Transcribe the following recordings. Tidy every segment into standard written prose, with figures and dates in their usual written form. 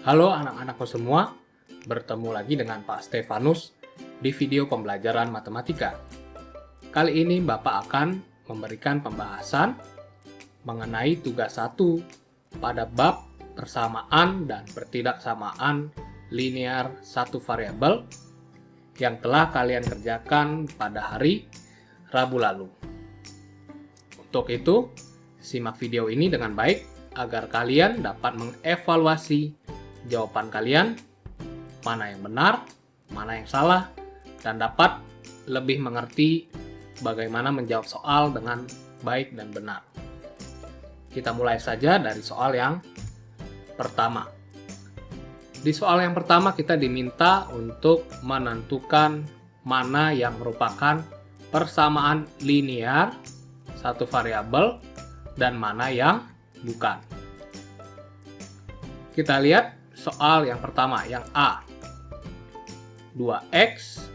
Halo anak-anakku semua, bertemu lagi dengan Pak Stefanus di video pembelajaran matematika. Kali ini Bapak akan memberikan pembahasan mengenai tugas 1 pada bab persamaan dan pertidaksamaan linear satu variabel yang telah kalian kerjakan pada hari Rabu lalu. Untuk itu, simak video ini dengan baik agar kalian dapat mengevaluasi jawaban kalian, mana yang benar, mana yang salah, dan dapat lebih mengerti bagaimana menjawab soal dengan baik dan benar. Kita mulai saja dari soal yang pertama. Di soal yang pertama kita diminta untuk menentukan mana yang merupakan persamaan linear satu variabel dan mana yang bukan. Kita lihat soal yang pertama, yang A. 2x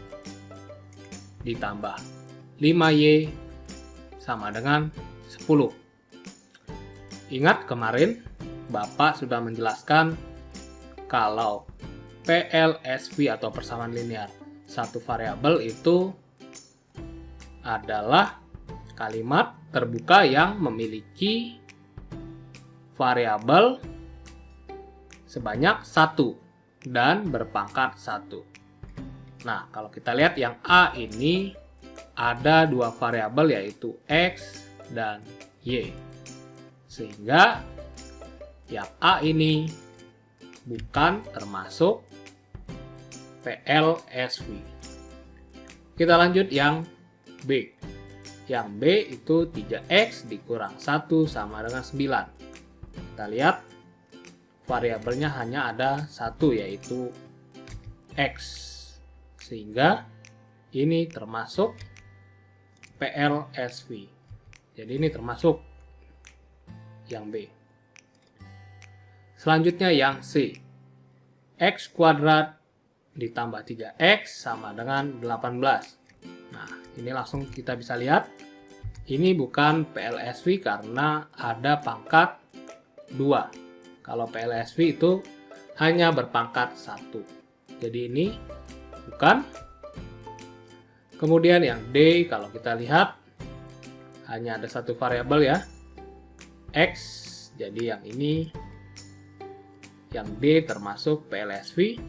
ditambah 5y sama dengan 10. Ingat kemarin Bapak sudah menjelaskan kalau PLSV atau persamaan linear satu variabel itu adalah kalimat terbuka yang memiliki variabel sebanyak 1 dan berpangkat 1. Nah, kalau kita lihat yang A ini ada dua variabel yaitu X dan Y. Sehingga yang A ini bukan termasuk PLSV. Kita lanjut yang B. Yang B itu 3x dikurang 1 sama dengan 9. Kita lihat variabelnya hanya ada satu yaitu X. Sehingga ini termasuk PLSV. Jadi ini termasuk yang B. Selanjutnya yang C. X kuadrat ditambah 3x sama dengan 18. Nah, ini langsung kita bisa lihat. Ini bukan PLSV karena ada pangkat 2. Kalau PLSV itu hanya berpangkat 1. Jadi ini bukan. Kemudian yang D, kalau kita lihat hanya ada satu variabel ya, X. Jadi yang ini, yang D termasuk PLSV.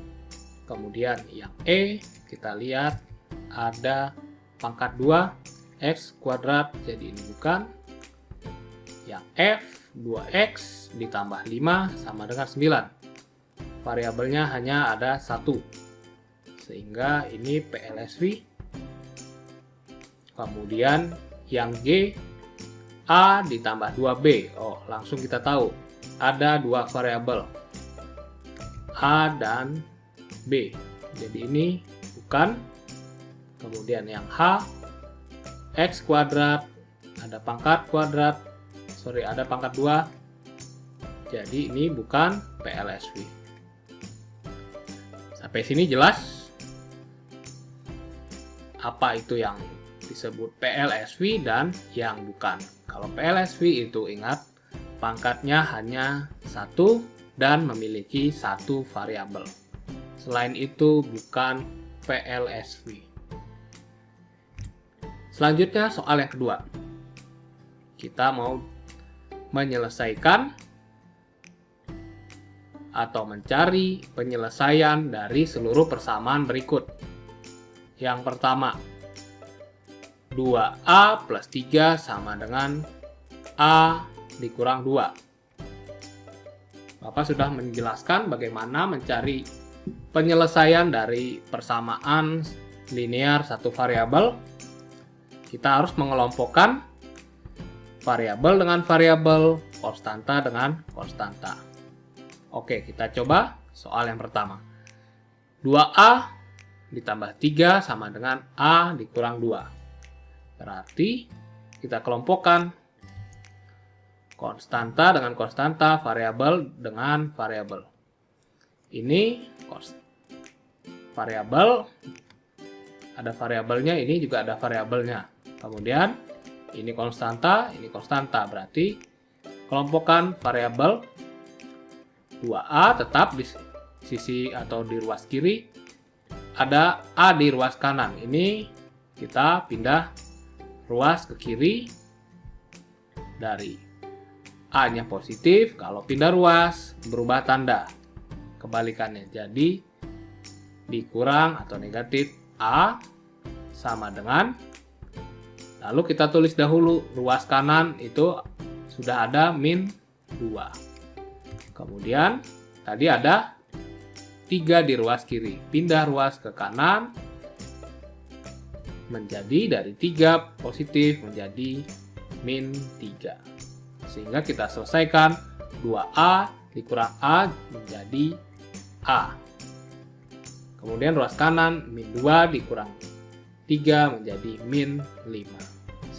Kemudian yang E, kita lihat ada pangkat 2, X kuadrat, jadi ini bukan. Yang F, 2x ditambah 5 sama dengan 9. Variabelnya hanya ada 1. Sehingga ini PLSV. Kemudian yang G, A ditambah 2B. Oh, langsung kita tahu. Ada dua variabel, A dan B. Jadi ini bukan. Kemudian yang H, X kuadrat, ada pangkat kuadrat. Ada pangkat 2. Jadi ini bukan PLSV. Sampai sini jelas apa itu yang disebut PLSV dan yang bukan. Kalau PLSV itu ingat pangkatnya hanya 1 dan memiliki satu variabel. Selain itu bukan PLSV. Selanjutnya soal yang kedua. Kita mau menyelesaikan atau mencari penyelesaian dari seluruh persamaan berikut. Yang pertama, 2A plus 3 sama dengan A dikurang 2. Bapak sudah menjelaskan bagaimana mencari penyelesaian dari persamaan linear satu variabel. Kita harus mengelompokkan variabel dengan variabel, konstanta dengan konstanta. Oke, kita coba soal yang pertama. 2A ditambah 3 sama dengan A dikurang 2. Berarti kita kelompokkan konstanta dengan konstanta, variabel dengan variabel. Ini variabel, ada variabelnya, ini juga ada variabelnya. Kemudian ini konstanta, berarti kelompokkan variabel 2A tetap sisi atau di ruas kiri, ada A di ruas kanan. Ini kita pindah ruas ke kiri. Dari A-nya positif, kalau pindah ruas berubah tanda. Kebalikannya, jadi dikurang atau negatif A sama dengan, lalu kita tulis dahulu ruas kanan itu sudah ada min 2. Kemudian tadi ada 3 di ruas kiri, pindah ruas ke kanan menjadi dari 3 positif menjadi min 3. Sehingga kita selesaikan 2A dikurang A menjadi A. Kemudian ruas kanan min 2 dikurang 3 menjadi min 5.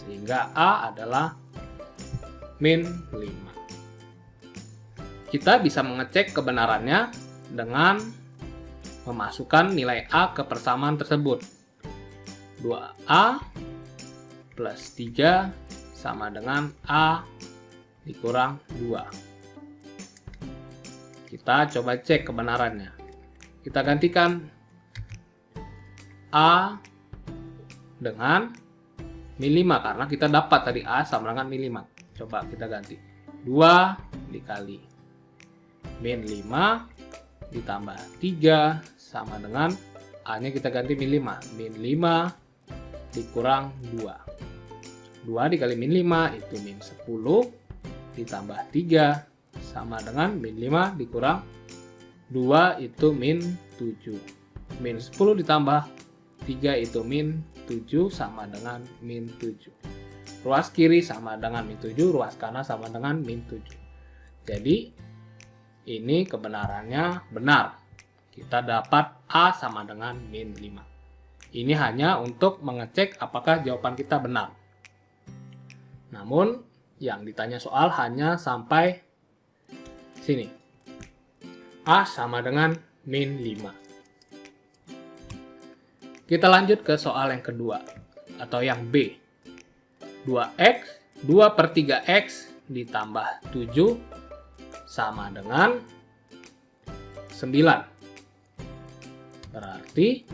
Sehingga A adalah min 5. Kita bisa mengecek kebenarannya dengan memasukkan nilai A ke persamaan tersebut. 2A plus 3 sama dengan A dikurang 2. Kita coba cek kebenarannya. Kita gantikan A dengan min 5 karena kita dapat tadi A sama dengan min 5. Coba kita ganti. 2 dikali min 5 ditambah 3 sama dengan A-nya kita ganti min 5. Min 5 dikurang 2. 2 dikali min 5 itu min 10 ditambah 3 sama dengan min 5 dikurang 2 itu min 7. Min 10 ditambah 3 itu min 7 sama dengan min 7. Ruas kiri sama dengan min 7, ruas kanan sama dengan min 7. Jadi ini kebenarannya benar. Kita dapat A sama dengan min 5. Ini hanya untuk mengecek apakah jawaban kita benar. Namun yang ditanya soal hanya sampai sini. A sama dengan min 5. Kita lanjut ke soal yang kedua atau yang B. 2x, 2 per 3x ditambah 7 sama dengan 9. Berarti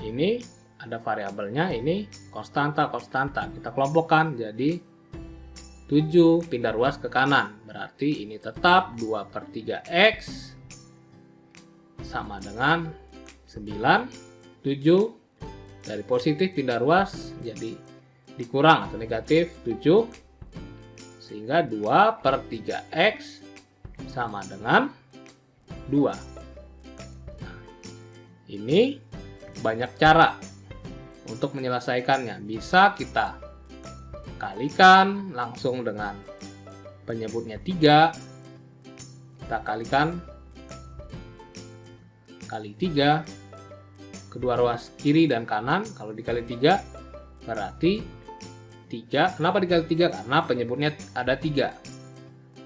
ini ada variabelnya, ini konstanta. Kita kelompokkan jadi 7 pindah ruas ke kanan. Berarti ini tetap 2 per 3x sama dengan 9. 7 dari positif pindah ruas jadi dikurang atau negatif 7. Sehingga 2 per 3x sama dengan 2. Nah, ini banyak cara untuk menyelesaikannya. Bisa kita kalikan langsung dengan penyebutnya 3. Kita kalikan kali 3 kedua ruas kiri dan kanan. Kalau dikali 3 berarti 3. Kenapa dikali 3? Karena penyebutnya ada 3.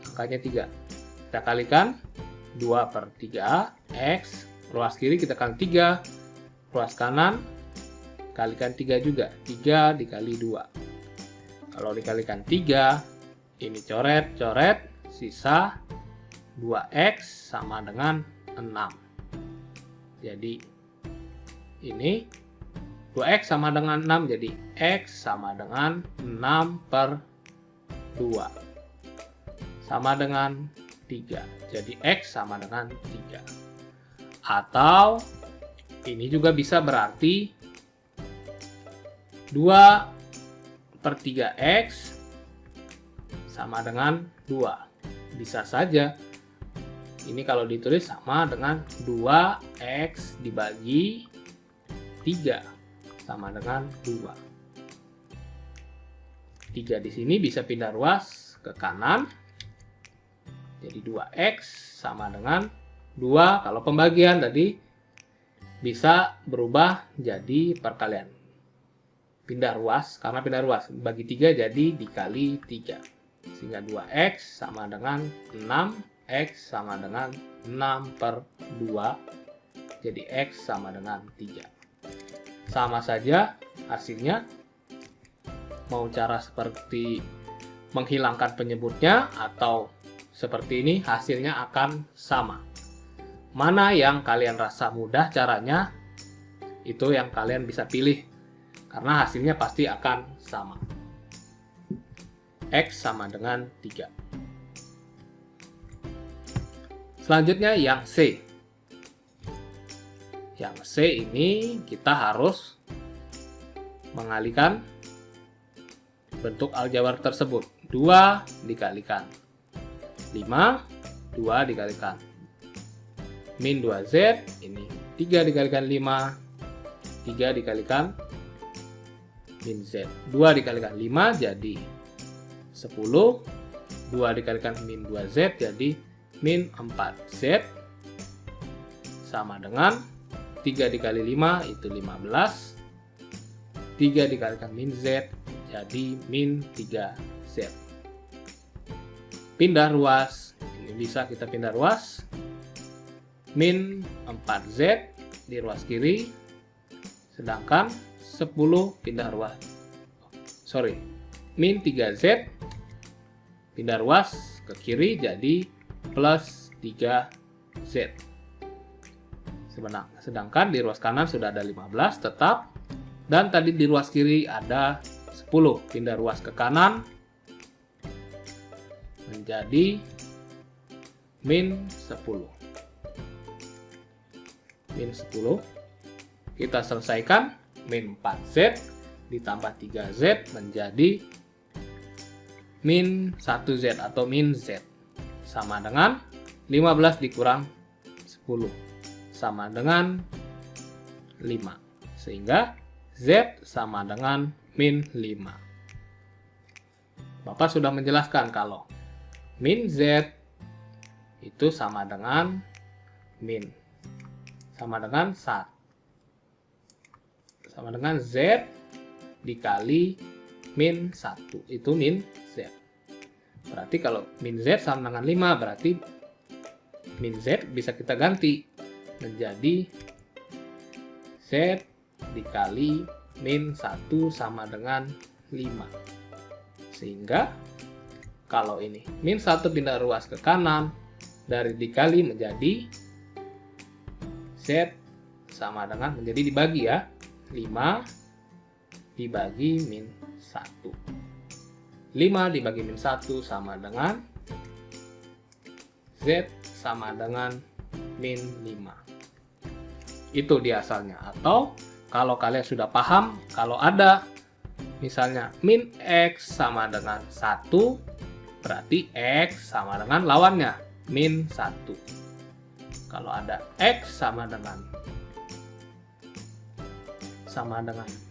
Angkanya 3. Kita kalikan 2 per 3 X. Ruas kiri kita kali 3. Ruas kanan kalikan 3 juga. 3 dikali 2. Kalau dikalikan 3, ini coret-coret, sisa 2x sama dengan 6. Jadi ini 2x sama dengan 6, jadi x sama dengan 6 per 2. Sama dengan 3. Jadi x sama dengan 3. Atau ini juga bisa berarti 2 per 3x sama dengan 2. Bisa saja. Ini kalau ditulis sama dengan 2x dibagi 3 sama dengan 2. 3 di sini bisa pindah ruas ke kanan. Jadi 2x sama dengan 2. Kalau pembagian tadi bisa berubah jadi perkalian. Pindah ruas, karena pindah ruas bagi 3 jadi dikali 3. Sehingga 2x sama dengan 6, x sama dengan 6 per 2. Jadi x sama dengan 3. Sama saja hasilnya. Mau cara seperti menghilangkan penyebutnya atau seperti ini, hasilnya akan sama. mana yang kalian rasa mudah caranya, itu yang kalian bisa pilih. Karena hasilnya pasti akan sama. X sama dengan 3. Selanjutnya yang C. Yang C ini kita harus mengalihkan bentuk aljabar tersebut. 2 dikalikan 5, 2 dikalikan min 2Z, ini 3 dikalikan 5, 3 dikalikan min Z. 2 dikalikan 5 jadi 10, 2 dikalikan min 2Z jadi min 4Z, sama dengan 3 dikali 5 itu 15, 3 dikalikan min Z jadi min 3Z. Pindah ruas, ini bisa kita pindah ruas, min 4Z di ruas kiri, sedangkan 10 pindah ruas, min 3Z pindah ruas ke kiri jadi plus 3Z. Sedangkan di ruas kanan sudah ada 15 tetap, dan tadi di ruas kiri ada 10, pindah ruas ke kanan menjadi min 10. Min 10 kita selesaikan, min 4Z ditambah 3Z menjadi min 1Z atau min Z, sama dengan 15 dikurang 10 sama dengan 5, sehingga Z sama dengan min 5. Bapak sudah menjelaskan kalau min Z itu sama dengan sama dengan Z dikali min 1, itu min Z. Berarti kalau min Z sama dengan 5, berarti min Z bisa kita ganti menjadi Z dikali min 1 sama dengan 5. Sehingga kalau ini min 1 pindah ruas ke kanan, dari dikali menjadi Z sama dengan, menjadi dibagi ya, 5 dibagi min 1. 5 dibagi min 1 sama dengan Z sama dengan min 5. Itu dia asalnya. Atau kalau kalian sudah paham, kalau ada misalnya min X sama dengan 1, berarti X sama dengan lawannya, min 1. Kalau ada X sama dengan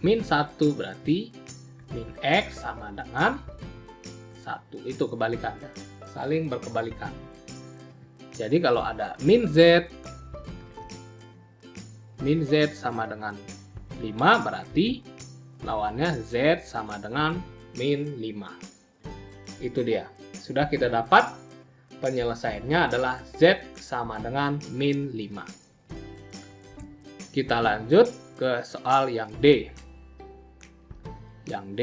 min 1, berarti min X sama dengan 1. Itu kebalikannya, saling berkebalikan. Jadi kalau ada min Z sama dengan 5, berarti lawannya Z sama dengan min 5. Itu dia. Sudah kita dapat penyelesaiannya adalah Z sama dengan min 5. Kita lanjut ke soal yang D. Yang D,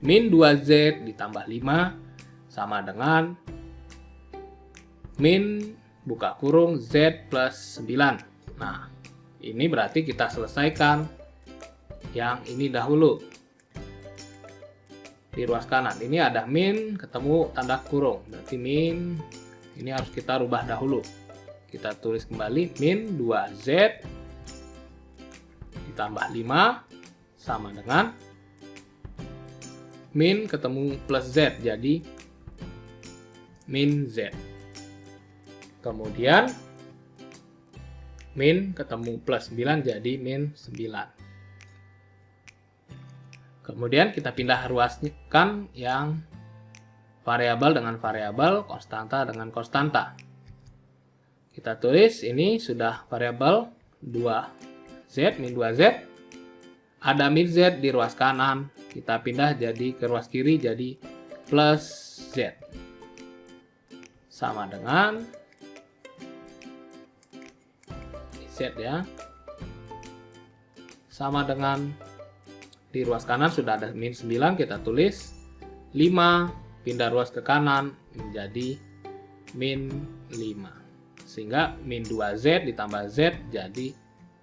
min 2Z ditambah 5 sama dengan min buka kurung Z plus 9. Nah, ini berarti kita selesaikan yang ini dahulu. Di ruas kanan ini ada min ketemu tanda kurung, berarti min ini harus kita rubah dahulu. Kita tulis kembali min 2Z ditambah 5 sama dengan min ketemu plus Z jadi min Z. Kemudian min ketemu plus 9 jadi min 9. Kemudian kita pindah ruaskan yang variabel dengan variabel, konstanta dengan konstanta. Kita tulis ini sudah variabel 2Z, min 2Z. Ada min Z di ruas kanan, kita pindah jadi ke ruas kiri jadi plus Z. Sama dengan Z ya. Sama dengan di ruas kanan sudah ada min 9, kita tulis 5 pindah ruas ke kanan menjadi min 5 Sehingga min 2Z ditambah Z jadi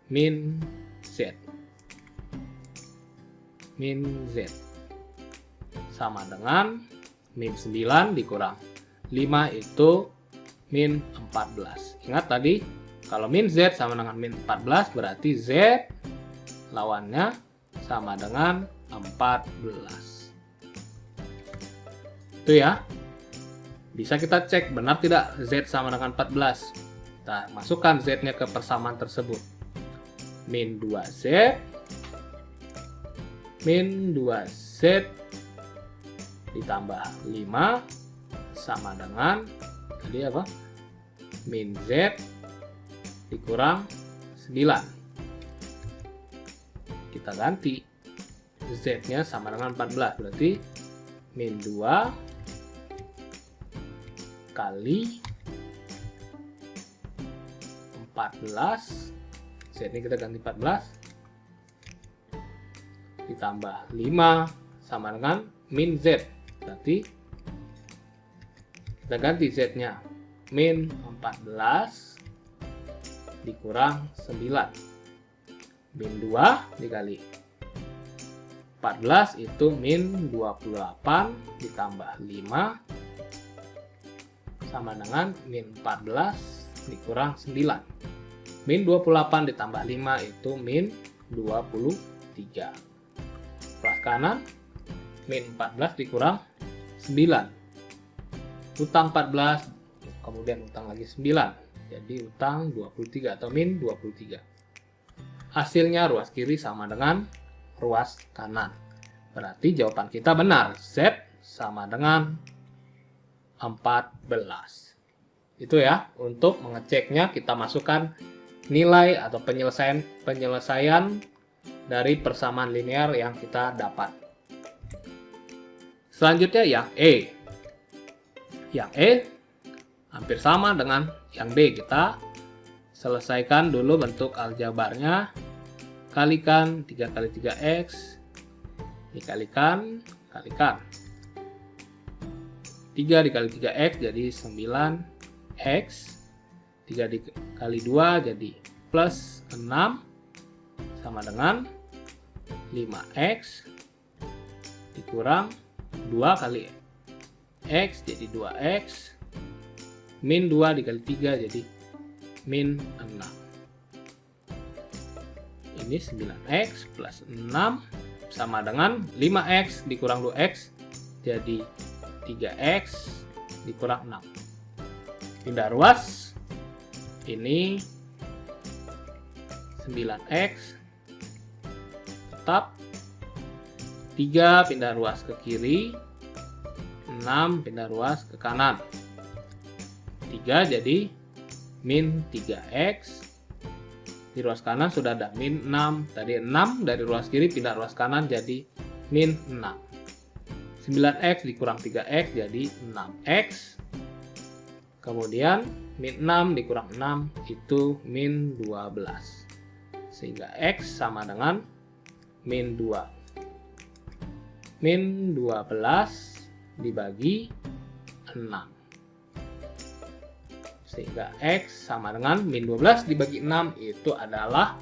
min Z. Min Z sama dengan min 9 dikurang 5 itu min 14. Ingat tadi, kalau min Z sama dengan min 14 berarti Z lawannya sama dengan 14. Itu ya. Bisa kita cek benar tidak Z sama dengan 14. Kita masukkan Z-nya ke persamaan tersebut. Min 2Z min 2Z ditambah 5 sama dengan tadi apa? Min Z dikurang 9. Kita ganti Z-nya sama dengan 14, berarti min 2 kali 14, Z-nya kita ganti 14 ditambah 5 sama dengan min Z, berarti kita ganti Z-nya min 14 dikurang 9. Min 2 dikali 14 itu min 28 ditambah 5 sama dengan min 14 dikurang 9. Min 28 ditambah 5 itu min 23. Ruas kanan min 14 dikurang 9. Utang 14, kemudian utang lagi 9. Jadi utang 23 atau min 23. Hasilnya ruas kiri sama dengan ruas kanan. Berarti jawaban kita benar. Z sama dengan 14. Itu ya, untuk mengeceknya kita masukkan nilai atau penyelesaian dari persamaan linear yang kita dapat. Selanjutnya yang E. Yang E hampir sama dengan yang D. Kita selesaikan dulu bentuk aljabarnya. Kalikan 3 kali 3x dikalikan, kalikan 3 dikali 3x jadi 9x, 3 dikali 2 jadi plus 6 sama dengan 5x dikurang 2 kali x jadi 2x, min 2 dikali 3 jadi min 6. Ini 9x plus 6 sama dengan 5x dikurang 2x jadi 3x dikurang 6. Pindah ruas, ini 9x tetap, 3 pindah ruas ke kiri, 6 pindah ruas ke kanan, 3 jadi min 3x. Di ruas kanan sudah ada min 6. Tadi 6 dari ruas kiri pindah ruas kanan jadi min 6. 9x dikurang 3x jadi 6x. Kemudian min 6 dikurang 6 itu min 12. Sehingga x sama dengan min 2. Min 12 dibagi 6. Sehingga x sama dengan min 12 dibagi 6 itu adalah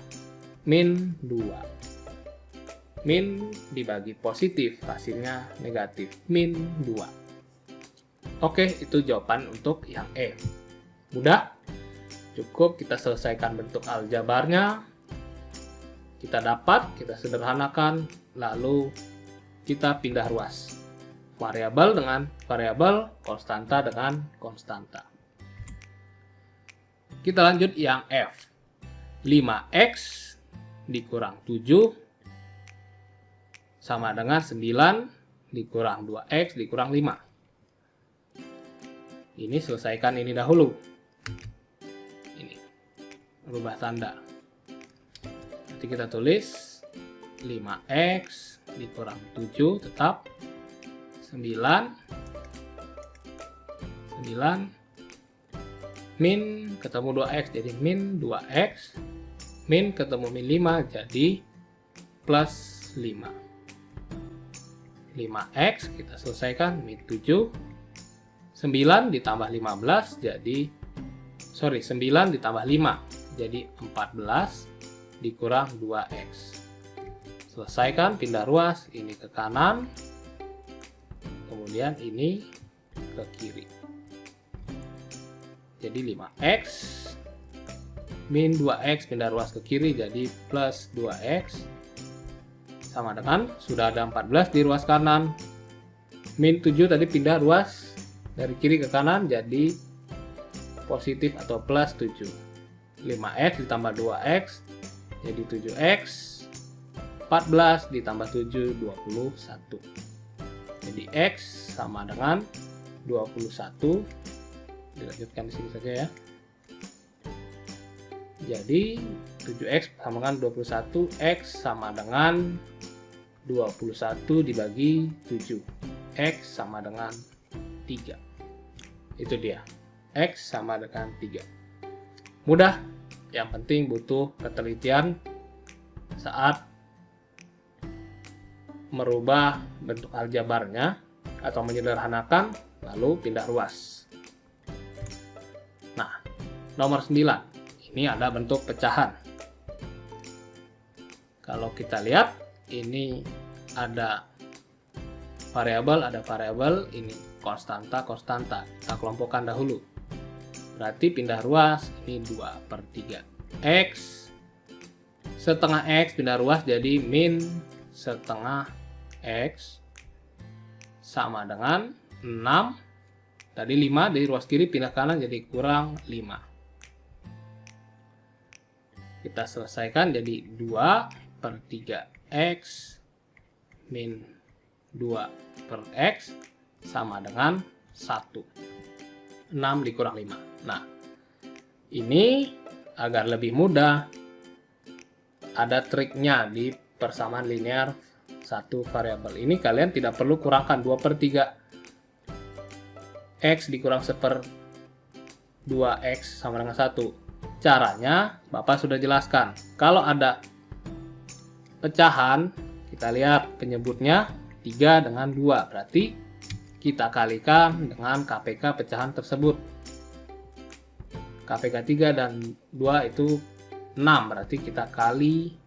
min 2. Min dibagi positif, hasilnya negatif, min 2. Oke, itu jawaban untuk yang E. Mudah? Cukup kita selesaikan bentuk aljabarnya. Kita dapat, kita sederhanakan, lalu kita pindah ruas. Variabel dengan variabel, konstanta dengan konstanta. Kita lanjut yang F. 5x dikurang 7 sama dengan 9 dikurang 2x dikurang 5. Ini selesaikan ini dahulu. Ini. Rubah tanda. Nanti kita tulis 5x dikurang 7 tetap 9 min ketemu 2x jadi min 2x, min ketemu min 5 jadi plus 5. 5x kita selesaikan min 7, 9 ditambah 15 jadi 9 ditambah 5. Jadi 14 dikurang 2x. Selesaikan, pindah ruas, ini ke kanan, kemudian ini ke kiri. Jadi 5x min 2x pindah ruas ke kiri jadi plus 2x sama dengan sudah ada 14 di ruas kanan. Min 7 tadi pindah ruas dari kiri ke kanan jadi positif atau plus 7. 5x ditambah 2x jadi 7x. 14 ditambah 7 21. Jadi x sama dengan 21. Dilanjutkan di sini saja ya. Jadi 7x sama dengan 21, x sama dengan 21 dibagi 7. X sama dengan 3. Itu dia. X sama dengan 3. Mudah, yang penting butuh ketelitian saat merubah bentuk aljabarnya atau menyederhanakan lalu pindah ruas. Nah, nomor 9. Ini ada bentuk pecahan. Kalau kita lihat, ini ada variabel, ini konstanta. Kita kelompokkan dahulu. Berarti pindah ruas, ini 2/3. X setengah X pindah ruas jadi min setengah X sama dengan 6. Tadi 5 dari ruas kiri pindah kanan jadi kurang 5. Kita selesaikan jadi 2/3 X min 2/X sama dengan 1. 6 dikurang 5. Nah, ini agar lebih mudah, ada triknya di persamaan linear satu variabel. Ini kalian tidak perlu kurangkan 2/3. X dikurang 1/2X sama dengan 1. Caranya Bapak sudah jelaskan. Kalau ada pecahan, kita lihat penyebutnya 3 dengan 2. Berarti kita kalikan dengan KPK pecahan tersebut. KPK 3 dan 2 itu 6. Berarti kita kali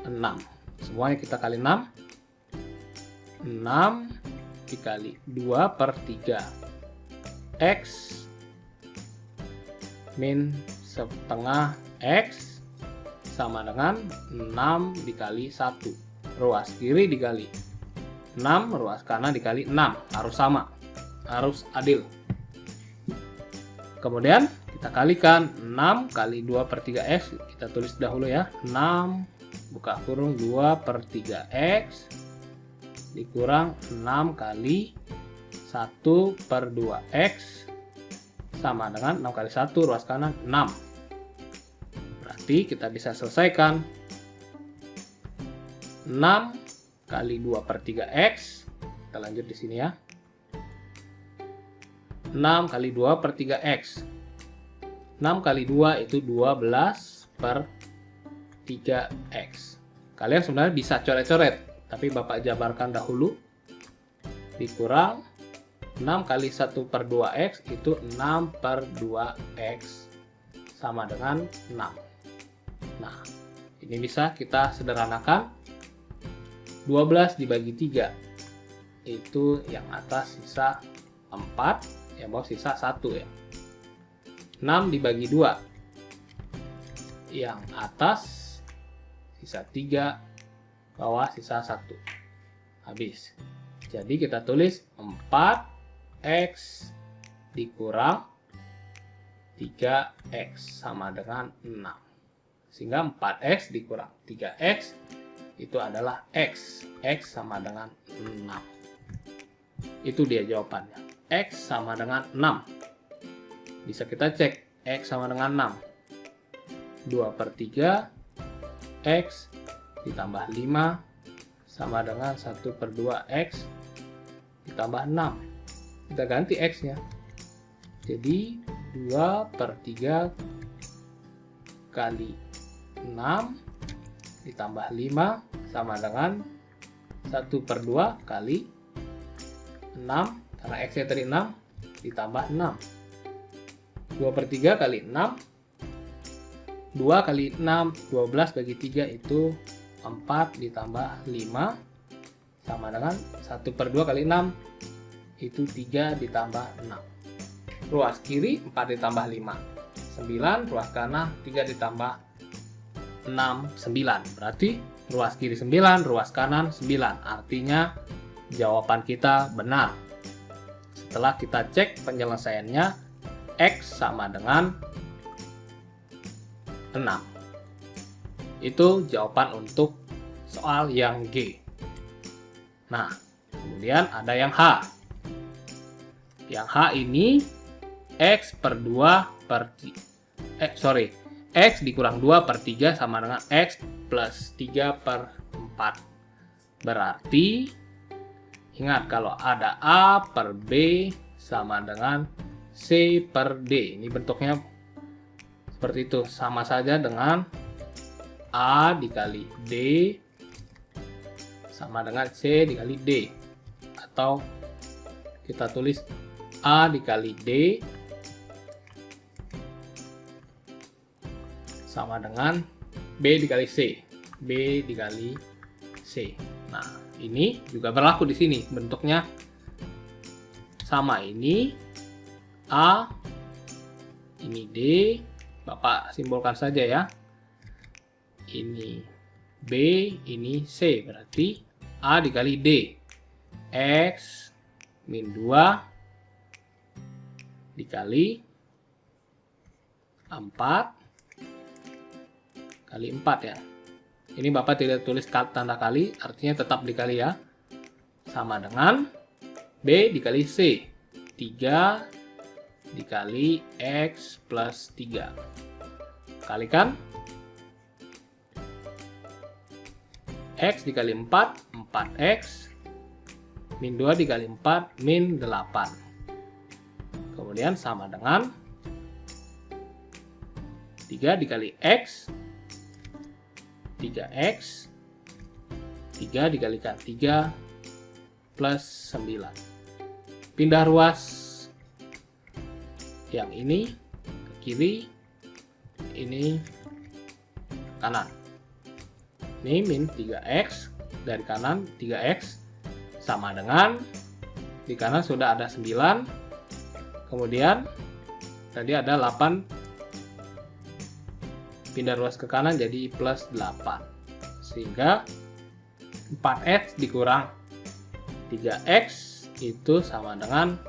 6. Semuanya kita kali 6. 6 dikali 2/3. X min setengah X sama dengan 6 dikali 1. Ruas kiri dikali 6, ruas kanan dikali 6. Harus sama, harus adil. Kemudian kita kalikan 6 kali 2/3X. Kita tulis dahulu ya. 6 buka kurung 2/3X dikurang 6 kali 1/2X sama dengan 6 kali 1 ruas kanan 6. Berarti kita bisa selesaikan 6 kali 2/3X. Kita lanjut di sini ya. 6 kali 2/3X. 6 kali 2 itu 12/3X. Kalian sebenarnya bisa coret-coret, tapi Bapak jabarkan dahulu. Dikurang 6 kali 1/2X itu 6/2X sama dengan 6. Nah, ini bisa kita sederhanakan. 12 dibagi 3 itu yang atas sisa 4, yang bawah sisa 1 ya. 6 dibagi 2 yang atas sisa 3, bawah sisa 1. Habis. Jadi kita tulis 4X dikurang 3X sama dengan 6. Sehingga 4X dikurang 3X itu adalah X. X sama dengan 6. Itu dia jawabannya. X sama dengan 6. Bisa kita cek. X sama dengan 6. 2/3 X ditambah 5 sama dengan 1/2X ditambah 6. Kita ganti X-nya. Jadi 2/3 kali 6 ditambah 5 sama dengan 1/2 kali 6, karena X-nya tadi 6 ditambah 6. 2/3 kali 6. 2 kali 6, 12 bagi 3 itu 4 ditambah 5 sama dengan 1/2 kali 6 itu 3 ditambah 6. Ruas kiri 4 ditambah 5 9, ruas kanan 3 ditambah 6 9. Berarti ruas kiri 9, ruas kanan 9. Artinya jawaban kita benar. Setelah kita cek penyelesaiannya, X sama dengan 6. Itu jawaban untuk soal yang G. Nah, kemudian ada yang H. Yang H ini X per 2 per X dikurang 2/3 sama dengan X plus 3/4. Berarti, ingat kalau ada A per B sama dengan C per D. Ini bentuknya seperti itu. Sama saja dengan A dikali D sama dengan C dikali D. Atau kita tulis A dikali D sama dengan B dikali C. B dikali C. Nah, ini juga berlaku di sini. Bentuknya sama. Ini A, ini D. Bapak simbolkan saja ya. Ini B, ini C. Berarti A dikali D. X min 2 dikali 4 kali 4 ya. Ini Bapak tidak tulis tanda kali, artinya tetap dikali ya. Sama dengan B dikali C. 3 dikali X plus 3. Kalikan. X dikali 4, 4X. Min 2 dikali 4, min 8. Kemudian sama dengan 3 dikali X. 3X. 3 dikalikan 3 plus 9. Pindah ruas yang ini ke kiri, ini kanan. Ini min 3X, dari kanan 3X sama dengan, di kanan sudah ada 9, kemudian tadi ada 8, pindah ruas ke kanan jadi plus 8, sehingga 4X dikurang 3X itu sama dengan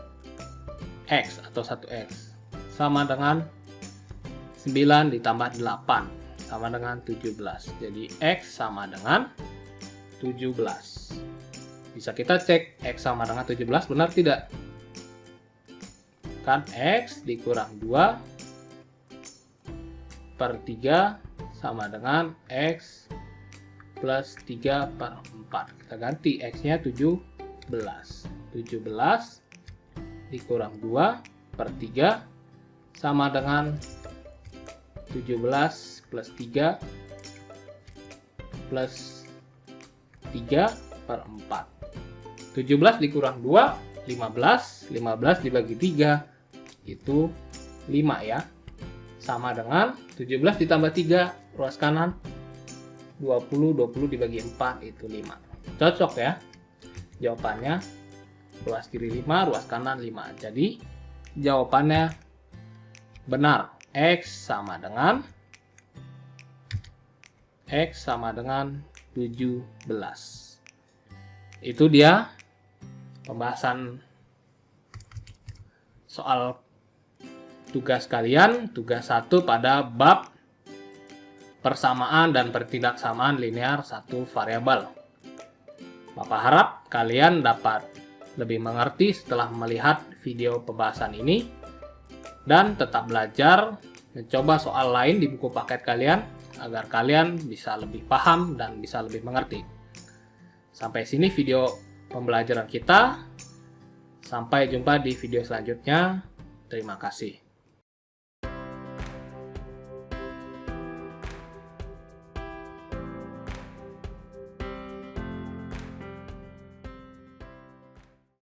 X atau 1X, sama dengan 9 ditambah 8 sama dengan 17. Jadi X sama dengan 17. Bisa kita cek X sama dengan 17 benar tidak? Kan X dikurang 2/3 sama dengan X plus 3/4. Kita ganti X-nya 17. 17 dikurang 2/3 sama dengan 17 plus 3 plus 3/4. 17 dikurang 2, 15. 15 dibagi 3 itu 5 ya. Sama dengan 17 ditambah 3 ruas kanan 20. 20 dibagi 4 itu 5. Cocok ya. Jawabannya ruas kiri 5, ruas kanan 5. Jadi jawabannya benar. X sama dengan 17. Itu dia pembahasan soal tugas kalian, tugas 1 pada bab persamaan dan pertidaksamaan linear satu variabel. Bapak harap kalian dapat lebih mengerti setelah melihat video pembahasan ini, dan tetap belajar mencoba soal lain di buku paket kalian agar kalian bisa lebih paham dan bisa lebih mengerti. Sampai sini video pembelajaran kita. Sampai jumpa di video selanjutnya. Terima kasih.